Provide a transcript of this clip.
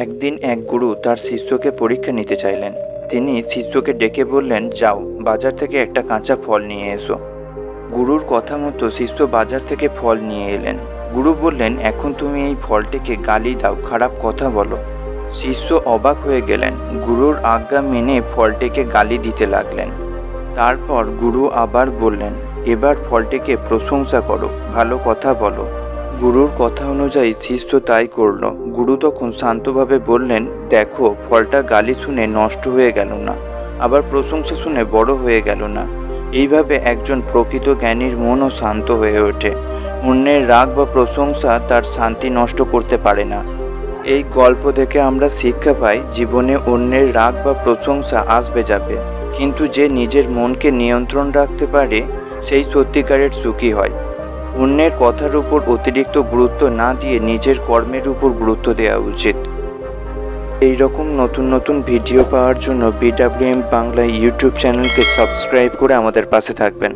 একদিন এক গুরু তার শিষ্যকে পরীক্ষা নিতে চাইলেন। তিনি শিষ্যকে ডেকে বললেন, যাও বাজার থেকে একটা কাঁচা ফল নিয়ে এসো। গুরুর কথা মতো শিষ্য বাজার থেকে ফল নিয়ে এলেন। গুরু বললেন, এখন তুমি এই ফলটিকে গালি দাও, খারাপ কথা বলো। শিষ্য অবাক হয়ে গেলেন। গুরুর আজ্ঞা মেনে ফলটিকে গালি দিতে লাগলেন। তারপর গুরু আবার বললেন, এবার ফলটিকে প্রশংসা করো, ভালো কথা বলো। গুরুর কথা অনুযায়ী শিষ্য তাই করল। গুরু তখন শান্তভাবে বললেন, দেখো ফলটা গালি শুনে নষ্ট হয়ে গেল না, আবার প্রশংসা শুনে বড় হয়ে গেল না। এইভাবে একজন প্রকৃত জ্ঞানীর মনও শান্ত হয়ে ওঠে। অন্যের রাগ বা প্রশংসা তার শান্তি নষ্ট করতে পারে না। এই গল্প থেকে আমরা শিক্ষা পাই, জীবনে অন্যের রাগ বা প্রশংসা আসবে যাবে, কিন্তু যে নিজের মনকে নিয়ন্ত্রণ রাখতে পারে সেই সত্যিকারের সুখী হয়। অন্যের কথার উপর অতিরিক্ত গুরুত্ব না দিয়ে নিজের কর্মের উপর গুরুত্ব দেওয়া উচিত। এই রকম নতুন নতুন ভিডিও পাওয়ার জন্য BWM বাংলা ইউটিউব চ্যানেলকে সাবস্ক্রাইব করে আমাদের পাশে থাকবেন।